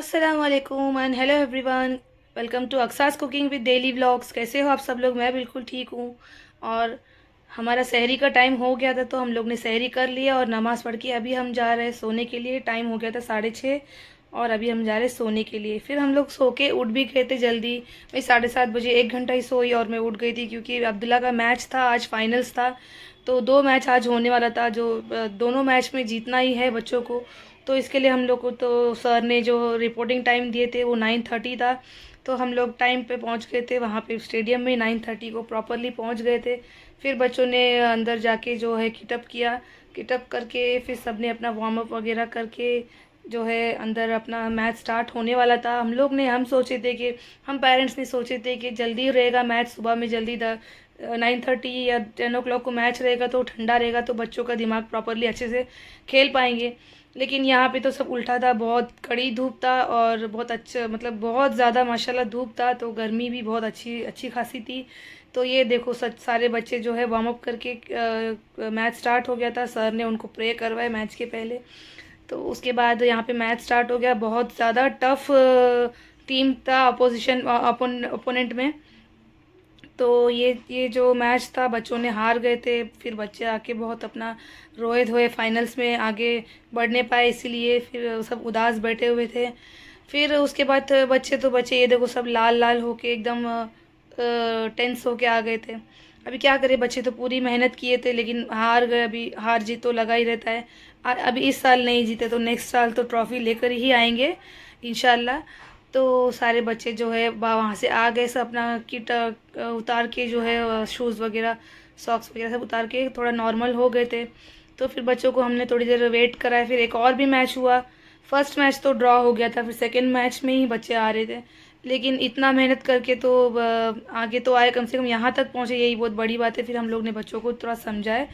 अस्सलाम वालेकुम and hello everyone. Welcome to Aqsa's cooking with daily vlogs. कैसे हो आप सब लोग? मैं बिल्कुल ठीक हूँ। और हमारा सहरी का टाइम हो गया था तो हम लोग ने सहरी कर लिया और नमाज़ पढ़ के अभी हम जा रहे हैं सोने के लिए। टाइम हो गया था 6:30 और अभी हम जा रहे हैं सोने के लिए। फिर हम लोग सो के उठ भी गए थे जल्दी। मैं 7:30 बजे 1 घंटा ही सोई और मैं उठ गई थी क्योंकि अब्दुल्ला का मैच था, आज फाइनल्स था। तो 2 मैच आज होने वाला था जो दोनों मैच में जीतना ही है बच्चों को। तो इसके लिए हम लोग को तो सर ने जो रिपोर्टिंग टाइम दिए थे वो 9:30 था। तो हम लोग टाइम पे पहुंच गए थे वहाँ पे स्टेडियम में, 9:30 को प्रॉपरली पहुंच गए थे। फिर बच्चों ने अंदर जाके जो है किटअप किया। किटअप करके फिर सब ने अपना वार्म अप वगैरह करके जो है अंदर अपना मैच स्टार्ट होने वाला था। हम सोचे थे कि हम पेरेंट्स ने सोचे थे कि जल्दी रहेगा मैच, सुबह में जल्दी 9:30 या 10 o'clock को मैच रहेगा तो ठंडा रहेगा तो बच्चों का दिमाग प्रॉपरली अच्छे से खेल पाएंगे। लेकिन यहाँ पे तो सब उल्टा था, बहुत कड़ी धूप था और बहुत अच्छा मतलब बहुत ज़्यादा माशाल्लाह धूप था, तो गर्मी भी बहुत अच्छी अच्छी खासी थी। तो ये देखो सच सारे बच्चे जो है वार्म अप करके मैच स्टार्ट हो गया था। सर ने उनको प्रे करवाए मैच के पहले। तो उसके बाद यहाँ पे मैच स्टार्ट हो गया। बहुत ज़्यादा टफ टीम था अपोजिशन अपोनेंट में। तो ये जो मैच था बच्चों ने हार गए थे। फिर बच्चे आके बहुत अपना रोए धोए, फाइनल्स में आगे बढ़ने पाए इसीलिए फिर सब उदास बैठे हुए थे। फिर उसके बाद बच्चे ये देखो सब लाल लाल होके एकदम टेंस होके आ गए थे। अभी क्या करें, बच्चे तो पूरी मेहनत किए थे लेकिन हार गए। अभी हार जीत तो लगा ही रहता है। अभी इस साल नहीं जीते तो नेक्स्ट साल तो ट्रॉफी लेकर ही आएंगे इंशाल्लाह। तो सारे बच्चे जो है वहाँ से आ गए, सब अपना किट उतार के जो है शूज़ वगैरह सॉक्स वगैरह सब उतार के थोड़ा नॉर्मल हो गए थे। तो फिर बच्चों को हमने थोड़ी देर वेट कराया। फिर एक और भी मैच हुआ। फर्स्ट मैच तो ड्रॉ हो गया था, फिर सेकंड मैच में ही बच्चे आ रहे थे। लेकिन इतना मेहनत करके तो आगे तो आए, कम से कम यहाँ तक पहुँचे, यही बहुत बड़ी बात है। फिर हम लोग ने बच्चों को थोड़ा समझाए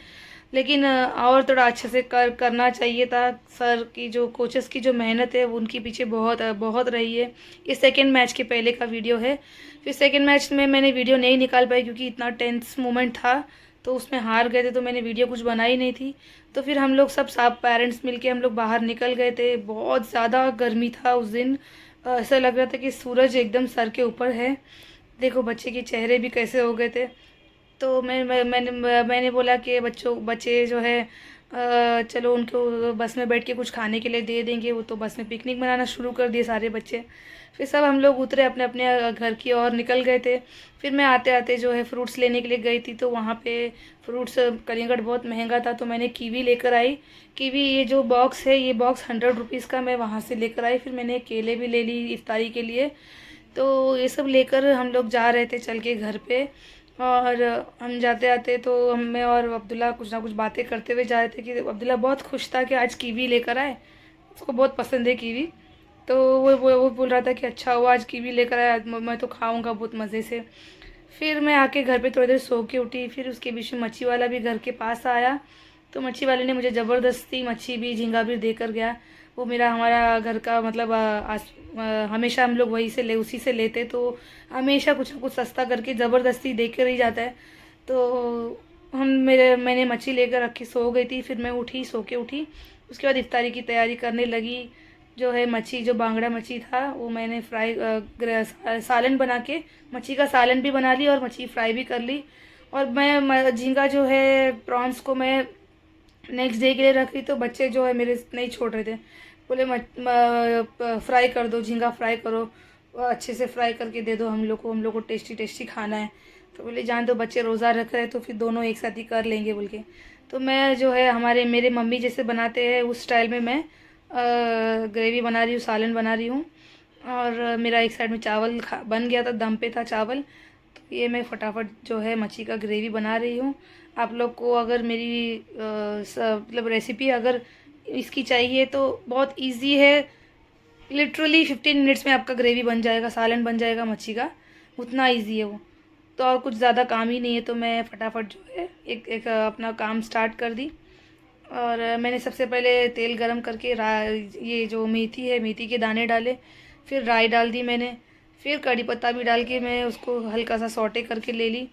लेकिन और थोड़ा अच्छे से करना चाहिए था। सर की जो कोचेस की जो मेहनत है वो उनके पीछे बहुत बहुत रही है। ये सेकंड मैच के पहले का वीडियो है। फिर सेकंड मैच में मैंने वीडियो नहीं निकाल पाई क्योंकि इतना टेंस मोमेंट था। तो उसमें हार गए थे तो मैंने वीडियो कुछ बनाई नहीं थी। तो फिर हम लोग सब पेरेंट्स मिलके हम लोग बाहर निकल गए थे। बहुत ज़्यादा गर्मी था उस दिन। ऐसा लग रहा था कि सूरज एकदम सर के ऊपर है। देखो बच्चे के चेहरे भी कैसे हो गए थे। तो मैंने बोला कि बच्चे जो है चलो उनको बस में बैठ के कुछ खाने के लिए दे देंगे। वो तो बस में पिकनिक मनाना शुरू कर दिए सारे बच्चे। फिर सब हम लोग उतरे, अपने अपने घर की ओर निकल गए थे। फिर मैं आते आते जो है फ्रूट्स लेने के लिए गई थी तो वहाँ पे फ्रूट्स कलिंगड़ बहुत महंगा था तो मैंने कीवी लेकर आई। कीवी ये जो बॉक्स है ये बॉक्स 100 रुपीज़ का मैं वहाँ से लेकर आई। फिर मैंने केले भी ले ली इफ्तारी के लिए। तो ये सब लेकर हम लोग जा रहे थे चल के घर पे। और हम जाते आते तो मैं और अब्दुल्ला कुछ ना कुछ बातें करते हुए जा रहे थे कि अब्दुल्ला बहुत खुश था कि आज कीवी लेकर आए, उसको बहुत पसंद है कीवी। तो वो बोल रहा था कि अच्छा हुआ आज कीवी लेकर आया, मैं तो खाऊंगा बहुत मज़े से। फिर मैं आके घर पे थोड़ी देर सो के उठी। फिर उसके बीच में मच्छी वाला भी घर के पास आया। तो मच्छी वाले ने मुझे ज़बरदस्ती मच्छी भी झींगा भी देकर गया। वो हमारा घर का मतलब हमेशा हम लोग वहीं से उसी से लेते तो हमेशा कुछ ना कुछ सस्ता करके ज़बरदस्ती दे कर ही जाता है। तो मैंने मच्छी लेकर रखी, सो गई थी। फिर मैं उठी, सो के उठी। उसके बाद इफ्तारी की तैयारी करने लगी। जो है मच्छी, जो बांगड़ा मच्छी था वो मैंने सालन बना के मच्छी का सालन भी बना ली और मच्छी फ्राई भी कर ली। और मैं झींगा जो है प्रॉन्स को मैं नेक्स्ट डे के लिए रख ली। तो बच्चे जो है मेरे नहीं छोड़ रहे थे, बोले फ्राई कर दो, झींगा फ्राई करो, अच्छे से फ्राई करके दे दो हम लोग को टेस्टी टेस्टी खाना है। तो बोले जान दो, बच्चे रोज़ा रख रहे हैं तो फिर दोनों एक साथ ही कर लेंगे बोल के। तो मैं जो है मेरे मम्मी जैसे बनाते हैं उस स्टाइल में मैं ग्रेवी बना रही हूँ, सालन बना रही हूँ। और मेरा एक साइड में चावल बन गया था, दम पे था चावल। तो ये मैं फटाफट जो है मच्छी का ग्रेवी बना रही हूँ। आप लोग को अगर मेरी मतलब रेसिपी अगर इसकी चाहिए तो बहुत इजी है। लिटरली 15 मिनट्स में आपका ग्रेवी बन जाएगा, सालन बन जाएगा मच्छी का। उतना इजी है वो। तो और कुछ ज़्यादा काम ही नहीं है तो मैं फटाफट जो है एक एक अपना काम स्टार्ट कर दी। और मैंने सबसे पहले तेल गरम करके ये जो मेथी है, मेथी के दाने डाले। फिर राई डाल दी मैंने। फिर कड़ी पत्ता भी डाल के मैं उसको हल्का सा सौटे करके ले ली।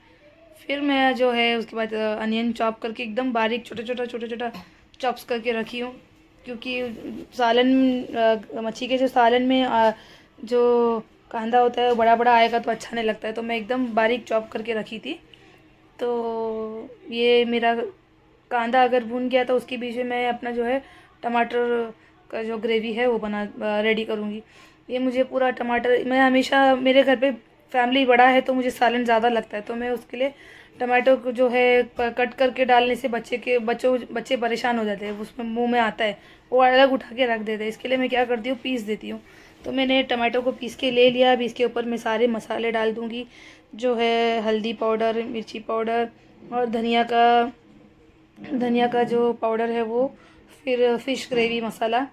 फिर मैं जो है उसके बाद अनियन चॉप करके एकदम बारीक छोटा छोटा चॉप्स करके रखी हूँ। क्योंकि सालन मच्छी के जो सालन में जो कांदा होता है वो बड़ा बड़ा आएगा तो अच्छा नहीं लगता है, तो मैं एकदम बारीक चॉप करके रखी थी। तो ये मेरा कांदा अगर भून गया तो उसके बीच में मैं अपना जो है टमाटर का जो ग्रेवी है वो बना रेडी करूँगी। ये मुझे पूरा टमाटर, मैं हमेशा मेरे घर पे फैमिली बड़ा है तो मुझे सालन ज़्यादा लगता है, तो मैं उसके लिए टमाटो को जो है कट करके डालने से बच्चे परेशान हो जाते हैं, उसमें मुंह में आता है, वो अलग उठा के रख देते हैं। इसके लिए मैं क्या करती हूँ, पीस देती हूँ। तो मैंने टमाटो को पीस के ले लिया। अभी इसके ऊपर मैं सारे मसाले डाल दूँगी, जो है हल्दी पाउडर, मिर्ची पाउडर और धनिया का जो पाउडर है वो, फिर फ़िश ग्रेवी मसाला।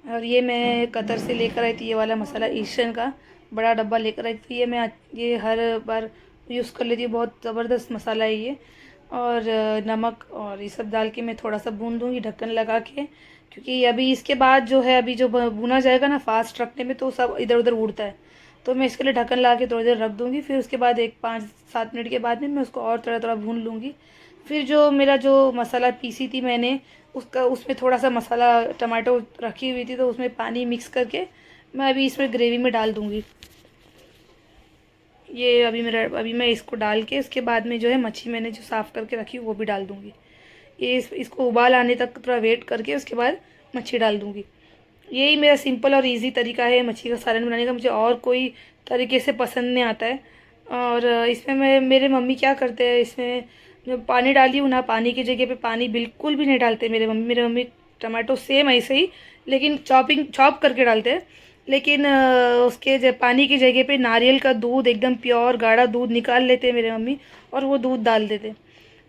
और ये मैं कतर से लेकर आई थी, ये वाला मसाला ईस्टर्न का बड़ा डब्बा लेकर आई थी। ये हर बार यूज़ कर लेती हूँ, बहुत ज़बरदस्त मसाला है ये। और नमक और ये सब डाल के मैं थोड़ा सा भून दूँगी ढक्कन लगा के, क्योंकि अभी इसके बाद जो है, अभी जो भुना जाएगा ना फास्ट रखने में तो सब इधर उधर उड़ता है, तो मैं इसके लिए ढक्कन लगा के थोड़ी देर रख दूँगी। फिर उसके बाद एक 5-7 मिनट के बाद में मैं उसको और थोड़ा थोड़ा भून लूँगी। फिर जो मेरा जो मसाला पीसी थी मैंने, उसमें थोड़ा सा मसाला टमाटो रखी हुई थी तो उसमें पानी मिक्स करके मैं अभी इसमें ग्रेवी में डाल दूँगी। ये अभी मैं इसको डाल के उसके बाद में जो है मच्छी मैंने जो साफ़ करके रखी वो भी डाल दूँगी। इसको उबाल आने तक थोड़ा वेट करके उसके बाद मच्छी डाल दूँगी। यही मेरा सिंपल और इजी तरीका है मच्छी का सालन बनाने का। मुझे और कोई तरीके से पसंद नहीं आता है। और इसमें मेरे मम्मी क्या करते हैं, इसमें जो पानी डाली हूँ ना, पानी की जगह पे पानी बिल्कुल भी नहीं डालते मेरे मम्मी टमाटो सेम ऐसे ही, लेकिन चॉप करके डालते हैं। लेकिन उसके पानी की जगह पे नारियल का दूध, एकदम प्योर गाढ़ा दूध निकाल लेते हैं मेरे मम्मी, और वो दूध डाल देते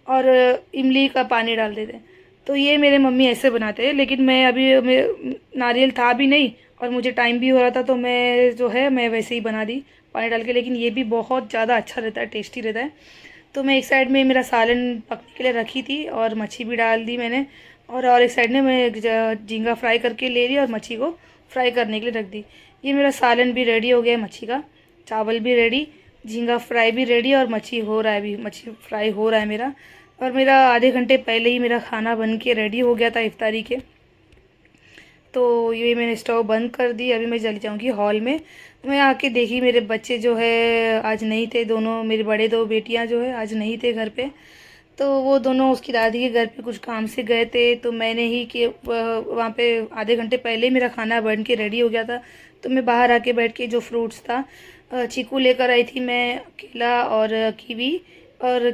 और इमली का पानी डाल देते। तो ये मेरे मम्मी ऐसे बनाते हैं। लेकिन नारियल था भी नहीं और मुझे टाइम भी हो रहा था, तो मैं वैसे ही बना दी पानी डाल के। लेकिन ये भी बहुत ज़्यादा अच्छा रहता है, टेस्टी रहता है। तो मैं एक साइड में मेरा सालन पकने के लिए रखी थी और मच्छी भी डाल दी मैंने, और एक साइड में मैं झींगा फ्राई करके ले ली और मच्छी को फ्राई करने के लिए रख दी। ये मेरा सालन भी रेडी हो गया है मच्छी का, चावल भी रेडी, झींगा फ्राई भी रेडी और मच्छी फ्राई हो रहा है मेरा। और मेरा आधे घंटे पहले ही मेरा खाना बन के रेडी हो गया था इफ्तारी के। तो ये मैंने स्टोव बंद कर दी। अभी मैं चली जाऊँगी हॉल में। मैं आके देखी मेरे बच्चे जो है आज नहीं थे, दोनों मेरी बड़े 2 बेटियां जो है आज नहीं थे घर पे। तो वो दोनों उसकी दादी के घर पे कुछ काम से गए थे, तो मैंने ही कि वहाँ पे आधे घंटे पहले ही मेरा खाना बन के रेडी हो गया था। तो मैं बाहर आके बैठ के जो फ्रूट्स था, चीकू लेकर आई थी मैं, केला और कीवी और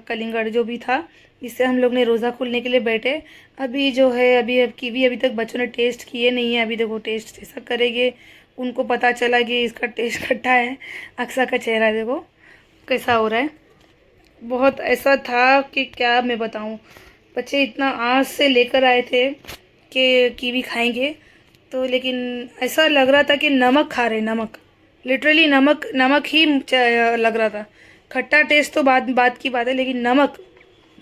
कलिंगड़ जो भी था, जिससे हम लोग ने रोज़ा खोलने के लिए बैठे। अभी जो है अब कीवी अभी तक बच्चों ने टेस्ट किए नहीं है, अभी देखो टेस्ट ऐसा करेंगे, उनको पता चला कि इसका टेस्ट खट्टा है। अक्सा का चेहरा देखो कैसा हो रहा है, बहुत ऐसा था कि क्या मैं बताऊं। बच्चे इतना आस से लेकर आए थे कि कीवी खाएंगे, तो लेकिन ऐसा लग रहा था कि नमक खा रहे, नमक, लिटरली नमक नमक ही लग रहा था। खट्टा टेस्ट तो बात की बात है, लेकिन नमक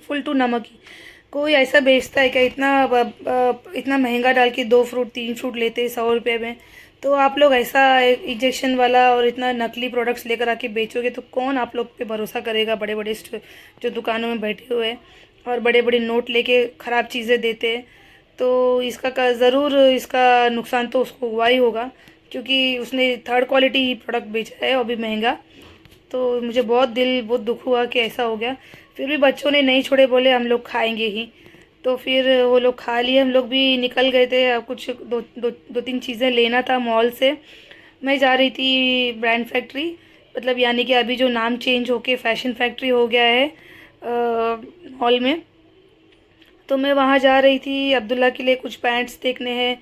फुल टू नमक ही। कोई ऐसा बेचता है क्या, इतना महंगा डाल के 2 फ्रूट 3 फ्रूट लेते हैं 100 रुपये में। तो आप लोग ऐसा इंजेक्शन वाला और इतना नकली प्रोडक्ट्स लेकर आके बेचोगे तो कौन आप लोग पे भरोसा करेगा। बड़े बड़े जो दुकानों में बैठे हुए हैं और बड़े बड़े नोट लेके ख़राब चीज़ें देते हैं, तो ज़रूर इसका नुकसान तो उसको हुआ ही होगा, क्योंकि उसने 3rd क्वालिटी ही प्रोडक्ट बेचा है और भी महंगा। तो मुझे बहुत दुख हुआ कि ऐसा हो गया। फिर भी बच्चों ने नहीं छोड़े, बोले हम लोग खाएंगे ही। तो फिर वो लोग खा लिए, हम लोग भी निकल गए थे। कुछ 2-3 चीज़ें लेना था मॉल से। मैं जा रही थी ब्रांड फैक्ट्री, मतलब यानी कि अभी जो नाम चेंज होके फैशन फैक्ट्री हो गया है मॉल में। तो मैं वहाँ जा रही थी अब्दुल्ला के लिए कुछ पैंट्स देखने हैं,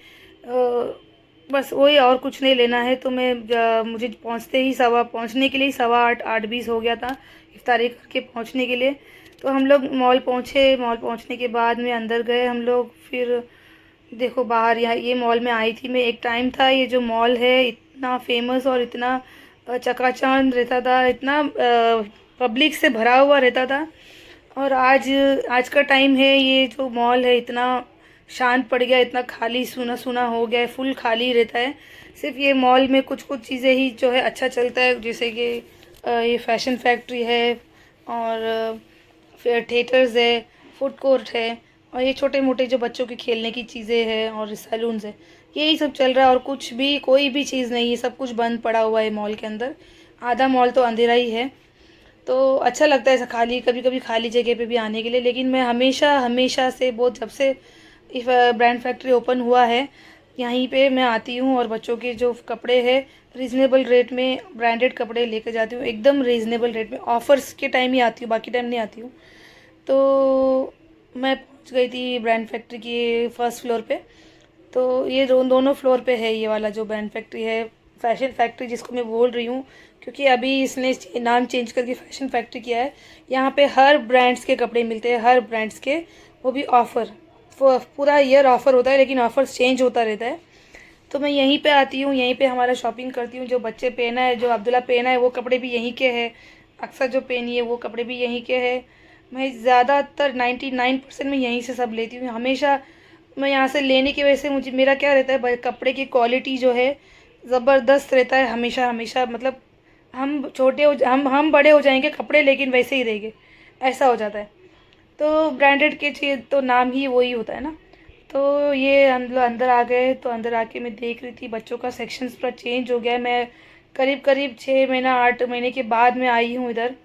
बस वही, और कुछ नहीं लेना है। तो मुझे पहुँचने के लिए 7:15-8:20 हो गया था इफ्तारी करके पहुँचने के लिए। तो हम लोग मॉल पहुँचने के बाद में अंदर गए हम लोग। फिर देखो बाहर, यहाँ ये मॉल में आई थी मैं, एक टाइम था ये जो मॉल है इतना फेमस और इतना चकाचौंध रहता था, इतना पब्लिक से भरा हुआ रहता था। और आज का टाइम है, ये जो मॉल है इतना शांत पड़ गया, इतना खाली सूना सूना हो गया है, फुल खाली रहता है। सिर्फ ये मॉल में कुछ चीज़ें ही जो है अच्छा चलता है, जैसे कि ये फैशन फैक्ट्री है और फिर थिएटर्स है, फूड कोर्ट है, और ये छोटे मोटे जो बच्चों के खेलने की चीज़ें हैं और सैलून्स है, यही सब चल रहा है। और कुछ भी कोई भी चीज़ नहीं है, सब कुछ बंद पड़ा हुआ है मॉल के अंदर। आधा मॉल तो अंधेरा ही है। तो अच्छा लगता है ऐसा खाली, कभी कभी खाली जगह पे भी आने के लिए। लेकिन मैं हमेशा हमेशा से बहुत, जब से इफ ब्रांड फैक्ट्री ओपन हुआ है, यहीं पे मैं आती हूँ और बच्चों के जो कपड़े हैं रीज़नेबल रेट में, ब्रांडेड कपड़े लेकर जाती हूँ एकदम रीज़नेबल रेट में। ऑफ़र्स के टाइम ही आती हूँ, बाकी टाइम नहीं आती हूँ। तो मैं पहुँच गई थी ब्रांड फैक्ट्री की फर्स्ट फ्लोर पे। तो ये दोनों फ्लोर पे है ये वाला जो ब्रांड फैक्ट्री है, फैशन फैक्ट्री जिसको मैं बोल रही हूँ, क्योंकि अभी इसने नाम चेंज करके फैशन फैक्ट्री किया है। यहाँ पे हर ब्रांड्स के कपड़े मिलते हैं, हर ब्रांड्स के, वो भी ऑफ़र। पूरा ईयर ऑफ़र होता है, लेकिन ऑफ़र्स चेंज होता रहता है। तो मैं यहीं पे आती हूँ, यहीं पे हमारा शॉपिंग करती हूँ। जो बच्चे पहना है, जो अब्दुल्ला पहना है, वो कपड़े भी यहीं के हैं। अक्सर जो पहनी है वो कपड़े भी यहीं के हैं। मैं ज़्यादातर 99% में यहीं से सब लेती हूँ हमेशा। मैं यहाँ से लेने की वजह से मुझे, मेरा क्या रहता है, कपड़े की क्वालिटी जो है ज़बरदस्त रहता है हमेशा हमेशा। मतलब हम छोटे हो, हम बड़े हो जाएंगे कपड़े, लेकिन वैसे ही रहेंगे, ऐसा हो जाता है। तो ब्रांडेड के चीज़ तो नाम ही वही होता है ना। तो ये हम लोग अंदर आ गए। तो अंदर आके मैं देख रही थी बच्चों का सेक्शन पूरा चेंज हो गया है। मैं करीब करीब 6 महीना 8 महीने के बाद में आई हूँ इधर।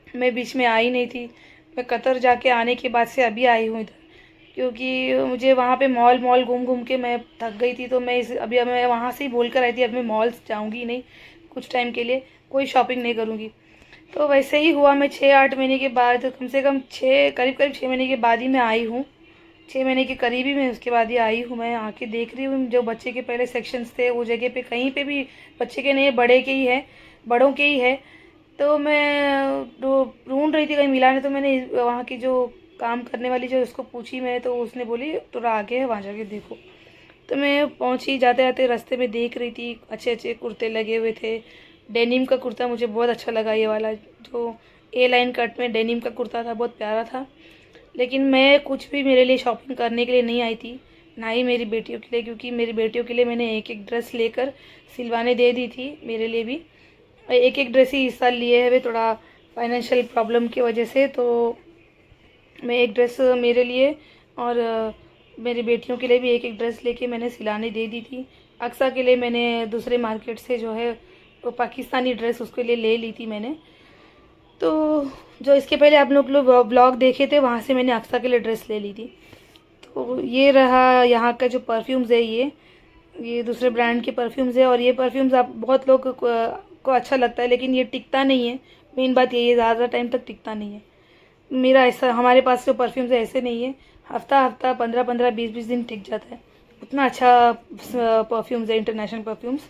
मैं बीच में आई नहीं थी। मैं कतर जाके आने के बाद से अभी आई हूँ इधर, क्योंकि मुझे वहाँ पे मॉल मॉल घूम घूम के मैं थक गई थी। तो अभी मैं वहाँ से ही बोल कर आई थी, अब मैं मॉल्स जाऊँगी नहीं कुछ टाइम के लिए, कोई शॉपिंग नहीं करूँगी। तो वैसे ही हुआ, मैं 6 8 महीने के बाद, कम से कम करीब करीब 6 महीने के बाद ही मैं आई हूँ। 6 महीने के करीब ही मैं उसके बाद ही आई हूँ। मैं आके देख रही हूँ जो बच्चे के पहले सेक्शंस थे वो जगह पे कहीं पे भी बच्चे के नहीं, बड़े के ही है, बड़ों के ही है। तो मैं ढूंढ रही थी, कहीं मिला नहीं। तो मैंने वहाँ की जो काम करने वाली जो उसको पूछी मैं, तो उसने बोली थोड़ा आगे है, वहाँ जाके देखो। तो मैं पहुँची, जाते जाते रास्ते में देख रही थी, अच्छे अच्छे कुर्ते लगे हुए थे। डेनिम का कुर्ता मुझे बहुत अच्छा लगा, ये वाला जो ए लाइन कट में डेनिम का कुर्ता था, बहुत प्यारा था। लेकिन मैं कुछ भी मेरे लिए शॉपिंग करने के लिए नहीं आई थी, ना ही मेरी बेटियों के लिए, क्योंकि मेरी बेटियों के लिए मैंने एक एक ड्रेस लेकर सिलवाने दे दी थी। मेरे लिए भी एक एक ड्रेस ही इस साल लिए है वे, थोड़ा फाइनेंशियल प्रॉब्लम की वजह से। तो मैं एक ड्रेस मेरे लिए और मेरी बेटियों के लिए भी एक एक ड्रेस लेके मैंने सिलाने दे दी थी। अक्सा के लिए मैंने दूसरे मार्केट से जो है वो पाकिस्तानी ड्रेस उसके लिए ले ली थी मैंने। तो जो इसके पहले आप लोग ब्लॉग देखे थे, वहाँ से मैंने अक्सा के लिए ड्रेस ले ली थी। तो ये रहा यहाँ का जो परफ्यूम्स है, ये दूसरे ब्रांड के परफ्यूम्स है। और ये परफ्यूम्स आप बहुत लोग को अच्छा लगता है, लेकिन ये टिकता नहीं है। मेन बात ये ज़्यादा टाइम तक टिकता नहीं है। मेरा ऐसा, हमारे पास जो परफ्यूम्स है ऐसे नहीं है, हफ्ता हफ्ता 15 15 20 20 दिन टिक जाता है। उतना अच्छा परफ्यूम्स है, इंटरनेशनल परफ्यूम्स।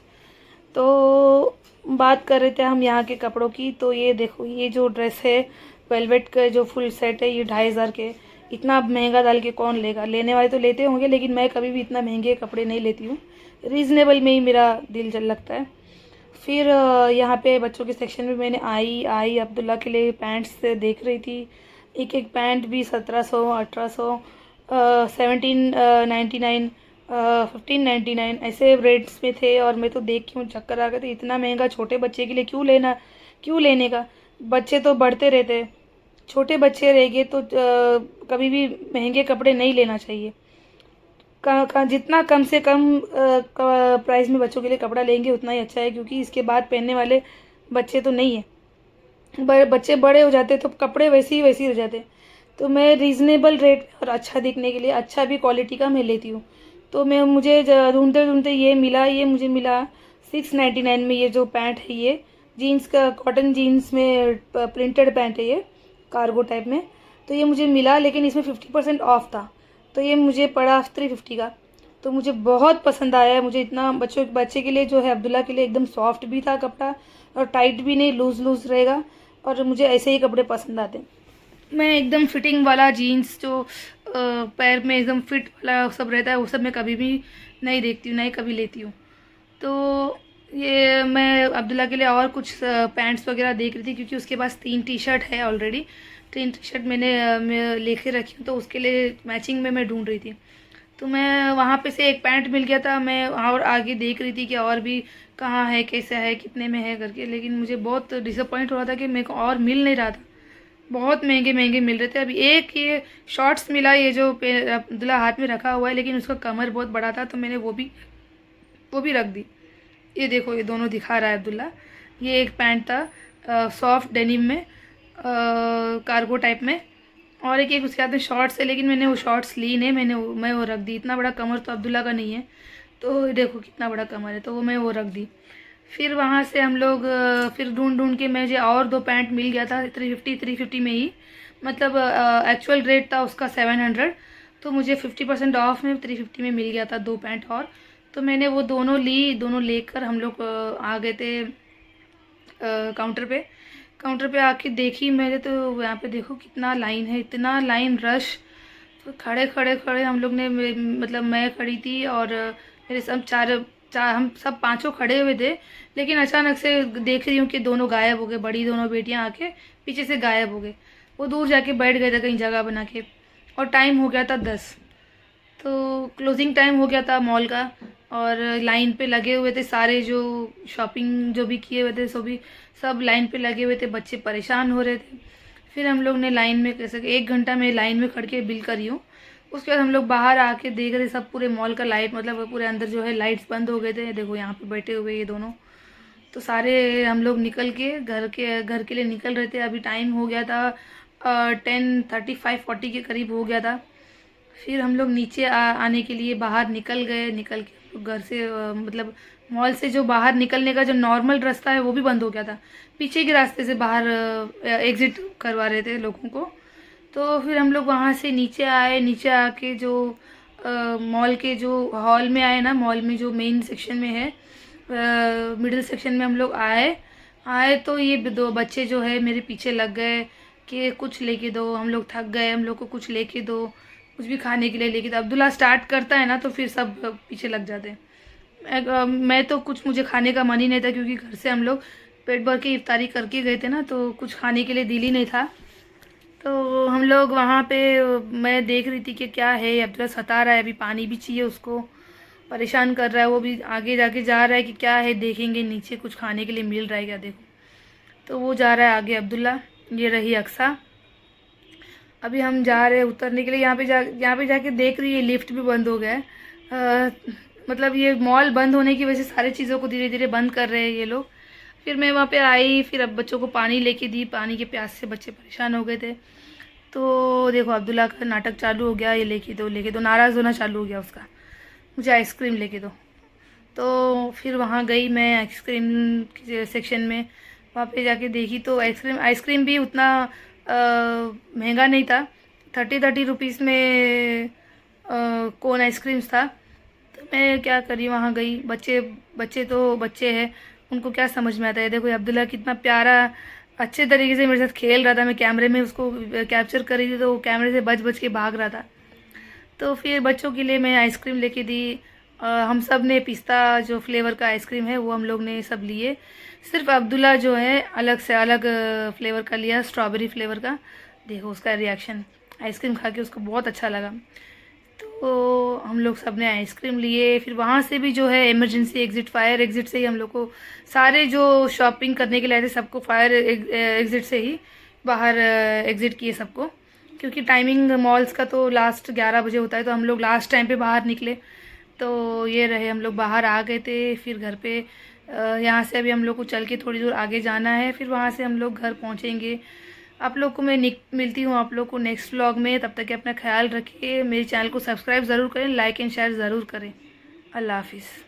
तो बात कर रहे थे हम यहाँ के कपड़ों की। तो ये देखो, ये जो ड्रेस है वेलवेट का जो फुल सेट है, ये 2,500 के। इतना महंगा डाल के कौन लेगा, लेने वाले तो लेते होंगे, लेकिन मैं कभी भी इतना महंगे कपड़े नहीं लेती हूँ। रीज़नेबल में ही मेरा दिल जल लगता है। फिर यहाँ पे बच्चों के सेक्शन में मैंने आई अब्दुल्ला के लिए पैंट्स देख रही थी। एक एक पैंट भी 1700 1800 1799 1599 ऐसे रेट्स में थे। और मैं तो देख के मुझे चक्कर आ गए थे, इतना महंगा छोटे बच्चे के लिए क्यों लेने का। बच्चे तो बढ़ते रहते हैं, छोटे बच्चे रहेंगे तो कभी भी महंगे कपड़े नहीं लेना चाहिए। जितना कम से कम प्राइस में बच्चों के लिए कपड़ा लेंगे उतना ही अच्छा है, क्योंकि इसके बाद पहनने वाले बच्चे तो नहीं है। बच्चे बड़े हो जाते तो कपड़े वैसे ही रह जाते। तो मैं रीज़नेबल रेट और अच्छा दिखने के लिए अच्छा भी क्वालिटी का मैं लेती हूँ। तो मैं मुझे ढूंढते ढूंढते ये मुझे मिला 699 में। ये जो पैंट है, ये जीन्स का, कॉटन जीन्स में प्रिंटेड पैंट है ये, कार्गो टाइप में। तो ये मुझे मिला, लेकिन इसमें 50% ऑफ था। तो ये मुझे पड़ा 350 का। तो मुझे बहुत पसंद आया है। मुझे इतना बच्चे के लिए जो है अब्दुल्ला के लिए एकदम सॉफ्ट भी था कपड़ा, और टाइट भी नहीं, लूज़ लूज़ रहेगा। और मुझे ऐसे ही कपड़े पसंद आते हैं। मैं एकदम फिटिंग वाला जीन्स जो पैर में एकदम फिट वाला सब रहता है, वो सब मैं कभी भी नहीं देखती हूँ, नहीं कभी लेती हूँ। तो ये मैं अब्दुल्ला के लिए और कुछ पैंट्स वगैरह देख रही थी, क्योंकि उसके पास 3 टी शर्ट है ऑलरेडी। 3 टी शर्ट मैं लेके रखी हूँ, तो उसके लिए मैचिंग में मैं ढूंढ रही थी। तो मैं वहाँ पे से एक पैंट मिल गया था। मैं और आगे देख रही थी कि और भी कहाँ है, कैसा है, कितने में है करके, लेकिन मुझे बहुत डिसअपॉइंट हो रहा था कि मेरे को और मिल नहीं रहा था। बहुत महंगे महंगे मिल रहे थे। अभी एक ये शॉर्ट्स मिला, ये जो अब्दुल्ला हाथ में रखा हुआ है, लेकिन उसका कमर बहुत बड़ा था तो मैंने वो भी रख दी। ये देखो, ये दोनों दिखा रहा है अब्दुल्ला। ये एक पैंट था सॉफ्ट डेनिम में, कार्गो टाइप में, और एक उसके हाथ में शॉर्ट्स है, लेकिन मैंने वो शॉर्ट्स ली नहीं, मैं वो रख दी। इतना बड़ा कमर तो अब्दुल्ला का नहीं है, तो देखो कितना बड़ा कमर है, तो वो मैं वो रख दी। फिर वहाँ से हम लोग फिर ढूंढ ढूंढ के मुझे और 2 पैंट मिल गया था 350 में ही। मतलब एक्चुअल रेट था उसका 700, तो मुझे 50% ऑफ में 350 में मिल गया था 2 पैंट और। तो मैंने वो दोनों ली, दोनों लेकर हम लोग आ गए थे काउंटर पे आके देखी मैंने, तो यहाँ पे देखो कितना लाइन है, इतना लाइन रश। तो खड़े खड़े खड़े हम लोग ने, मतलब मैं खड़ी थी और मेरे सब चार हम सब पांचों खड़े हुए थे। लेकिन अचानक से देख रही हूँ कि दोनों गायब हो गए, बड़ी दोनों बेटियाँ आके पीछे से गायब हो गए। वो दूर जाके बैठ गए थे कहीं जगह बना के, और टाइम हो गया था 10। तो क्लोजिंग टाइम हो गया था मॉल का, और लाइन पे लगे हुए थे सारे, जो शॉपिंग जो भी किए हुए थे सब लाइन पे लगे हुए थे। बच्चे परेशान हो रहे थे। फिर हम लोग ने लाइन में कैसे 1 घंटा में लाइन में खड़ के बिल करी हूँ। उसके बाद हम लोग बाहर आके देख रहे, सब पूरे मॉल का लाइट, मतलब पूरे अंदर जो है लाइट्स बंद हो गए थे। देखो यहाँ पे बैठे हुए ये दोनों, तो सारे हम लोग निकल के घर के लिए निकल रहे थे। अभी टाइम हो गया था 10:35-40 के करीब हो गया था। फिर हम लोग नीचे आने के लिए बाहर निकल गए। निकल के हम लोग घर से मतलब मॉल से जो बाहर निकलने का जो नॉर्मल रास्ता है वो भी बंद हो गया था। पीछे के रास्ते से बाहर एग्ज़िट करवा रहे थे लोगों को। तो फिर हम लोग वहाँ से नीचे आए। नीचे आके जो मॉल के जो हॉल में आए ना, मॉल में जो मेन सेक्शन में है, मिडिल सेक्शन में हम लोग आए तो ये 2 बच्चे जो है मेरे पीछे लग गए कि कुछ लेके दो, हम लोग थक गए, हम लोग को कुछ लेके दो, कुछ भी खाने के लिए लेके दो। अब्दुल्ला स्टार्ट करता है ना तो फिर सब पीछे लग जाते हैं। मैं तो कुछ, मुझे खाने का मन ही नहीं था, क्योंकि घर से हम लोग पेट भर के इफ्तारी करके गए थे ना, तो कुछ खाने के लिए दिल ही नहीं था। तो हम लोग वहाँ पे, मैं देख रही थी कि क्या है, अब्दुल्ला सता रहा है, अभी पानी भी चाहिए उसको, परेशान कर रहा है। वो भी आगे जाके जा रहा है कि क्या है, देखेंगे नीचे कुछ खाने के लिए मिल रहा है क्या, देखो। तो वो जा रहा है आगे अब्दुल्ला। ये रही अक्सा। अभी हम जा रहे हैं उतरने के लिए। यहाँ पे जाके देख रही है लिफ्ट भी बंद हो गया है। मतलब ये मॉल बंद होने की वजह से सारी चीज़ों को धीरे धीरे बंद कर रहे हैं ये लोग। फिर मैं वहाँ पे आई, फिर अब बच्चों को पानी लेके दी। पानी के प्यास से बच्चे परेशान हो गए थे। तो देखो अब्दुल्ला का नाटक चालू हो गया, ये लेके दो, नाराज़ होना चालू हो गया उसका, मुझे आइसक्रीम लेके दो। तो फिर वहाँ गई मैं आइसक्रीम के सेक्शन में। वहाँ पे जाके देखी तो आइसक्रीम भी उतना महंगा नहीं था। 30 रुपीज़ में कोन आइसक्रीम्स था। तो मैं क्या करी, वहाँ गई। बच्चे तो बच्चे हैं, उनको क्या समझ में आता है। देखो अब्दुल्ला कितना प्यारा अच्छे तरीके से मेरे साथ खेल रहा था। मैं कैमरे में उसको कैप्चर कर रही थी, तो वो कैमरे से बच के भाग रहा था। तो फिर बच्चों के लिए मैं आइसक्रीम लेके दी। हम सब ने पिस्ता जो फ्लेवर का आइसक्रीम है वो हम लोग ने सब लिए। सिर्फ अब्दुल्ला जो है अलग से अलग फ्लेवर का लिया, स्ट्रॉबेरी फ्लेवर का। देखो उसका रिएक्शन, आइसक्रीम खा के उसको बहुत अच्छा लगा। तो हम लोग सब ने आइसक्रीम लिए। फिर वहाँ से भी जो है इमरजेंसी एग्ज़िट, फायर एग्ज़िट से ही हम लोग को, सारे जो शॉपिंग करने के लिए आए थे सबको फायर एग्ज़िट से ही बाहर एग्ज़िट किए सबको। क्योंकि टाइमिंग मॉल्स का तो लास्ट 11 बजे होता है, तो हम लोग लास्ट टाइम पे बाहर निकले। तो ये रहे, हम लोग बाहर आ गए थे। फिर घर पे यहाँ से अभी हम लोग को चल के थोड़ी दूर आगे जाना है, फिर वहाँ से हम लोग घर पहुँचेंगे। आप लोग को मैं मिलती हूँ आप लोग को नेक्स्ट व्लॉग में। तब तक के अपना ख्याल रखिए। मेरे चैनल को सब्सक्राइब ज़रूर करें, लाइक एंड शेयर ज़रूर करें। अल्लाह हाफिज़।